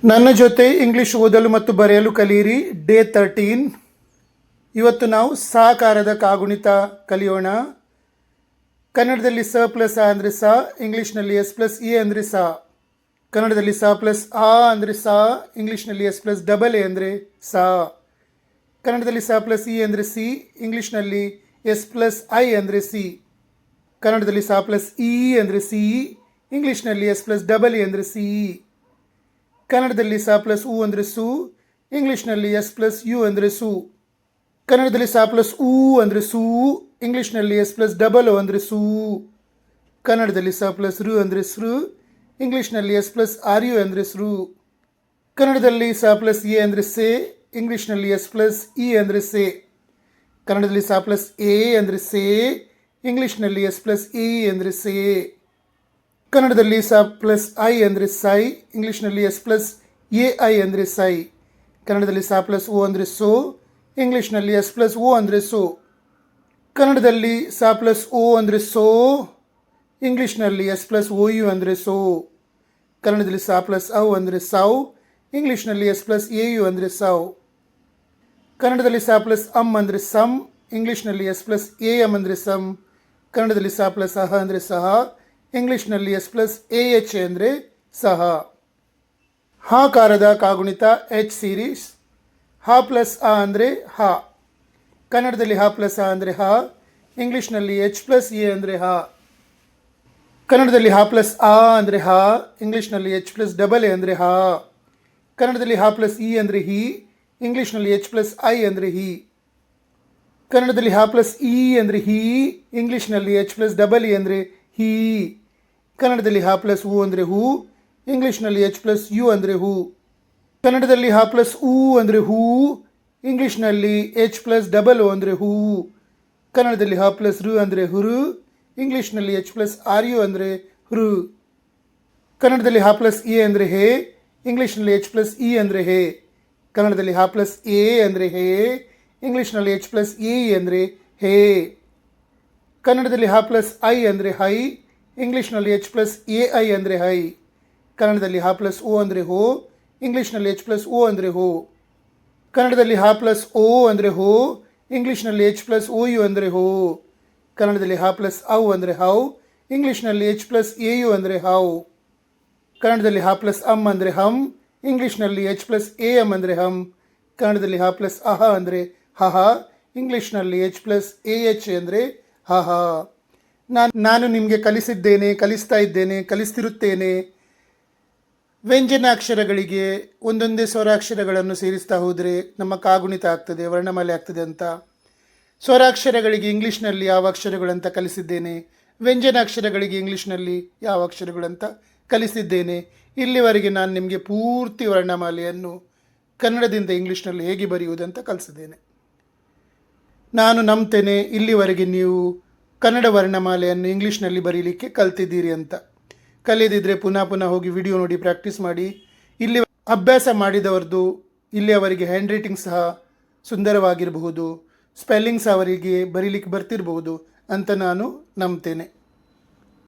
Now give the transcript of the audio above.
ನನ್ನ ಜೊತೆ ಇಂಗ್ಲಿಷ್ ಓದಲು ಮತ್ತು ಬರೆಯಲು ಕಲಿಯಿರಿ. ಡೇ 13. ಇವತ್ತು ನಾವು ಸಾಕಾರದ ಕಾಗುಣಿತ ಕಲಿಯೋಣ. ಕನ್ನಡದಲ್ಲಿ ಸ ಪ್ಲಸ್ ಆ ಅಂದರೆ ಸ, ಇಂಗ್ಲೀಷ್ನಲ್ಲಿ ಎಸ್ ಪ್ಲಸ್ ಎ ಅಂದರೆ ಸ. ಕನ್ನಡದಲ್ಲಿ ಸ ಪ್ಲಸ್ ಆ ಅಂದರೆ ಸ, ಇಂಗ್ಲೀಷ್ನಲ್ಲಿ ಎಸ್ ಪ್ಲಸ್ ಡಬಲ್ ಎ ಅಂದರೆ ಸ. ಕನ್ನಡದಲ್ಲಿ ಸ ಪ್ಲಸ್ ಇ ಅಂದರೆ ಸಿ, ಇಂಗ್ಲೀಷ್ನಲ್ಲಿ ಎಸ್ ಪ್ಲಸ್ ಐ ಅಂದರೆ ಸಿ. ಕನ್ನಡದಲ್ಲಿ ಸ ಪ್ಲಸ್ ಇ ಅಂದರೆ ಸಿ, ಇಂಗ್ಲೀಷ್ನಲ್ಲಿ ಎಸ್ ಪ್ಲಸ್ ಡಬಲ್ ಎ ಅಂದರೆ ಸಿ. ಕನ್ನಡದಲ್ಲಿ ಸ ಪ್ಲಸ್ ಉ ಅಂದರೆ ಸು, ಇಂಗ್ಲೀಷ್ನಲ್ಲಿ ಎಸ್ ಪ್ಲಸ್ ಯು ಅಂದರೆ ಸು. ಕನ್ನಡದಲ್ಲಿ ಸ ಪ್ಲಸ್ ಉ ಅಂದರೆ ಸು, ಇಂಗ್ಲೀಷ್ನಲ್ಲಿ ಎಸ್ ಪ್ಲಸ್ ಡಬಲ್ ಒ ಅಂದರೆ ಸು. ಕನ್ನಡದಲ್ಲಿ ಸ ಪ್ಲಸ್ ರು ಅಂದರೆ ಸೃ, ಇಂಗ್ಲೀಷ್ನಲ್ಲಿ ಎಸ್ ಪ್ಲಸ್ ಆರ್ ಯು ಅಂದರೆ ಸೃ. ಕನ್ನಡದಲ್ಲಿ ಸ ಪ್ಲಸ್ ಎ ಅಂದರೆ ಸೆ, ಇಂಗ್ಲೀಷ್ನಲ್ಲಿ ಎಸ್ ಪ್ಲಸ್ ಇ ಅಂದರೆ ಸೆ. ಕನ್ನಡದಲ್ಲಿ ಸ ಪ್ಲಸ್ ಎ ಅಂದರೆ ಸೆ, ಇಂಗ್ಲೀಷ್ನಲ್ಲಿ ಎಸ್ ಪ್ಲಸ್ ಇ ಅಂದರೆ ಸೆ. ಕನ್ನಡದಲ್ಲಿ ಸ ಪ್ಲಸ್ ಐ ಅಂದರೆ ಸೈ, ಇಂಗ್ಲೀಷ್ನಲ್ಲಿ ಎಸ್ ಪ್ಲಸ್ ಎ ಐ ಅಂದರೆ ಸೈ. ಕನ್ನಡದಲ್ಲಿ ಸ ಪ್ಲಸ್ ಓ ಅಂದರೆ ಸೋ, ಇಂಗ್ಲೀಷ್ನಲ್ಲಿ ಎಸ್ ಪ್ಲಸ್ ಓ ಅಂದರೆ ಸೋ. ಕನ್ನಡದಲ್ಲಿ ಸ ಪ್ಲಸ್ ಓ ಅಂದರೆ ಸೋ, ಇಂಗ್ಲೀಷ್ನಲ್ಲಿ ಎಸ್ ಪ್ಲಸ್ ಓ ಯು ಅಂದರೆ ಸೋ. ಕನ್ನಡದಲ್ಲಿ ಸ ಪ್ಲಸ್ ಔ ಅಂದರೆ ಸೌ, ಇಂಗ್ಲೀಷ್ನಲ್ಲಿ ಎಸ್ ಪ್ಲಸ್ ಎ ಯು ಅಂದರೆ ಸೌ. ಕನ್ನಡದಲ್ಲಿ ಸ ಪ್ಲಸ್ ಅಮ್ ಅಂದರೆ ಸಮ್, ಇಂಗ್ಲೀಷ್ನಲ್ಲಿ ಎಸ್ ಪ್ಲಸ್ ಎ ಎಮ್ ಅಂದರೆ ಸಮ್. ಕನ್ನಡದಲ್ಲಿ ಸ ಪ್ಲಸ್ ಅಹ ಅಂದರೆ ಸಹ, ಇಂಗ್ಲೀಷ್ನಲ್ಲಿ ಎಸ್ ಪ್ಲಸ್ ಎ ಎಚ್ ಅಂದರೆ ಸಹ. ಹಾಕಾರದ ಕಾಗುಣಿತ ಎಚ್ ಸೀರೀಸ್. ಹ ಪ್ಲಸ್ ಆ ಅಂದರೆ ಹ. ಕನ್ನಡದಲ್ಲಿ ಹ ಪ್ಲಸ್ ಆ ಅಂದರೆ ಹ, ಇಂಗ್ಲೀಷ್ನಲ್ಲಿ ಎಚ್ ಪ್ಲಸ್ ಎ ಅಂದರೆ ಹ. ಕನ್ನಡದಲ್ಲಿ ಹ ಪ್ಲಸ್ ಆ ಅಂದರೆ ಹ, ಇಂಗ್ಲೀಷ್ನಲ್ಲಿ ಎಚ್ ಪ್ಲಸ್ ಡಬಲ್ ಎ ಅಂದರೆ ಹ. ಕನ್ನಡದಲ್ಲಿ ಹ ಪ್ಲಸ್ ಇ ಅಂದರೆ ಹಿ, ಇಂಗ್ಲೀಷ್ನಲ್ಲಿ ಎಚ್ ಪ್ಲಸ್ ಐ ಅಂದರೆ ಹಿ. ಕನ್ನಡದಲ್ಲಿ ಹ ಪ್ಲಸ್ ಇ ಅಂದರೆ ಹಿ, ಇಂಗ್ಲೀಷ್ನಲ್ಲಿ ಎಚ್ ಪ್ಲಸ್ ಡಬಲ್ ಇ ಅಂದರೆ ಹಿ. ಕನ್ನಡದಲ್ಲಿ ಹ ಪ್ಲಸ್ ಉ ಅಂದರೆ ಹೂ, ಇಂಗ್ಲೀಷ್ನಲ್ಲಿ ಎಚ್ ಪ್ಲಸ್ ಯು ಅಂದರೆ ಹೂ. ಕನ್ನಡದಲ್ಲಿ ಹ ಪ್ಲಸ್ ಉ ಅಂದರೆ ಹೂ, ಇಂಗ್ಲೀಷ್ನಲ್ಲಿ ಎಚ್ ಪ್ಲಸ್ ಡಬಲ್ ಒ ಅಂದರೆ ಹೂ. ಕನ್ನಡದಲ್ಲಿ ಹ ಪ್ಲಸ್ ರು ಅಂದರೆ ಹುರು, ಇಂಗ್ಲೀಷ್ನಲ್ಲಿ ಎಚ್ ಪ್ಲಸ್ ಆರ್ ಯು ಅಂದರೆ ಹೃ. ಕನ್ನಡದಲ್ಲಿ ಹ ಪ್ಲಸ್ ಎ ಅಂದರೆ ಹೇ, ಇಂಗ್ಲೀಷ್ನಲ್ಲಿ ಎಚ್ ಪ್ಲಸ್ ಇ ಅಂದರೆ ಹೇ. ಕನ್ನಡದಲ್ಲಿ ಹ ಪ್ಲಸ್ ಎ ಅಂದರೆ ಹೇ, ಇಂಗ್ಲೀಷ್ನಲ್ಲಿ ಎಚ್ ಪ್ಲಸ್ ಇ ಅಂದರೆ ಹೇ. ಕನ್ನಡದಲ್ಲಿ ಹ ಪ್ಲಸ್ ಐ ಅಂದರೆ ಹೈ, ಇಂಗ್ಲೀಷ್ನಲ್ಲಿ ಎಚ್ ಪ್ಲಸ್ ಎ ಐ ಅಂದರೆ ಹೈ. ಕನ್ನಡದಲ್ಲಿ ಹ ಪ್ಲಸ್ ಓ ಅಂದರೆ ಹೋ, ಇಂಗ್ಲೀಷ್ನಲ್ಲಿ ಎಚ್ ಪ್ಲಸ್ ಓ ಅಂದರೆ ಹೋ. ಕನ್ನಡದಲ್ಲಿ ಹ ಪ್ಲಸ್ ಓ ಅಂದರೆ ಹೋ, ಇಂಗ್ಲೀಷ್ನಲ್ಲಿ ಎಚ್ ಪ್ಲಸ್ ಓ ಯು ಅಂದರೆ ಹೋ. ಕನ್ನಡದಲ್ಲಿ ಹ ಪ್ಲಸ್ ಔ ಅಂದರೆ ಹೌ, ಇಂಗ್ಲೀಷ್ನಲ್ಲಿ ಎಚ್ ಪ್ಲಸ್ ಎ ಯು ಅಂದರೆ ಹೌ. ಕನ್ನಡದಲ್ಲಿ ಹ ಪ್ಲಸ್ ಅಮ್ ಅಂದರೆ ಹಮ್, ಇಂಗ್ಲೀಷ್ನಲ್ಲಿ ಎಚ್ ಪ್ಲಸ್ ಎ ಎಮ್ ಅಂದರೆ ಹಮ್. ಕನ್ನಡದಲ್ಲಿ ಹ ಪ್ಲಸ್ ಅಹ ಅಂದರೆ ಹಹ, ಇಂಗ್ಲೀಷ್ನಲ್ಲಿ ಎಚ್ ಪ್ಲಸ್ ಎ ಎಚ್ ಅಂದರೆ ಹಹ. ನಾನು ನಿಮಗೆ ಕಲಿಸ್ತಾ ಇದ್ದೇನೆ, ಕಲಿಸ್ತಿರುತ್ತೇನೆ. ವ್ಯಂಜನಾಕ್ಷರಗಳಿಗೆ ಒಂದೊಂದೇ ಸ್ವರಾಕ್ಷರಗಳನ್ನು ಸೇರಿಸ್ತಾ ಹೋದರೆ ನಮ್ಮ ಕಾಗುಣಿತ ಆಗ್ತದೆ, ವರ್ಣಮಾಲೆ ಆಗ್ತದೆ ಅಂತ. ಸ್ವರಾಕ್ಷರಗಳಿಗೆ ಇಂಗ್ಲೀಷ್ನಲ್ಲಿ ಯಾವ ಅಕ್ಷರಗಳಂತ ಕಲಿಸಿದ್ದೇನೆ, ವ್ಯಂಜನಾಕ್ಷರಗಳಿಗೆ ಇಂಗ್ಲೀಷ್ನಲ್ಲಿ ಯಾವ ಅಕ್ಷರಗಳಂತ ಕಲಿಸಿದ್ದೇನೆ. ಇಲ್ಲಿವರೆಗೆ ನಾನು ನಿಮಗೆ ಪೂರ್ತಿ ವರ್ಣಮಾಲೆಯನ್ನು ಕನ್ನಡದಿಂದ ಇಂಗ್ಲೀಷ್ನಲ್ಲಿ ಹೇಗೆ ಬರೆಯುವುದಂತ ಕಲಿಸಿದ್ದೇನೆ. ನಾನು ನಂಬ್ತೇನೆ ಇಲ್ಲಿವರೆಗೆ ನೀವು ಕನ್ನಡ ವರ್ಣಮಾಲೆಯನ್ನು ಇಂಗ್ಲೀಷ್ನಲ್ಲಿ ಬರೀಲಿಕ್ಕೆ ಕಲ್ತಿದ್ದೀರಿ ಅಂತ. ಕಲಿಯದಿದ್ದರೆ ಪುನಃ ಹೋಗಿ ವಿಡಿಯೋ ನೋಡಿ ಪ್ರಾಕ್ಟೀಸ್ ಮಾಡಿ. ಇಲ್ಲಿ ಅಭ್ಯಾಸ ಮಾಡಿದವರದು ಇಲ್ಲಿಯವರೆಗೆ ಹ್ಯಾಂಡ್ ರೈಟಿಂಗ್ ಸಹ ಸುಂದರವಾಗಿರಬಹುದು, ಸ್ಪೆಲ್ಲಿಂಗ್ ಸಹ ಅವರಿಗೆ ಬರೀಲಿಕ್ಕೆ ಬರ್ತಿರಬಹುದು ಅಂತ ನಾನು ನಂಬ್ತೇನೆ.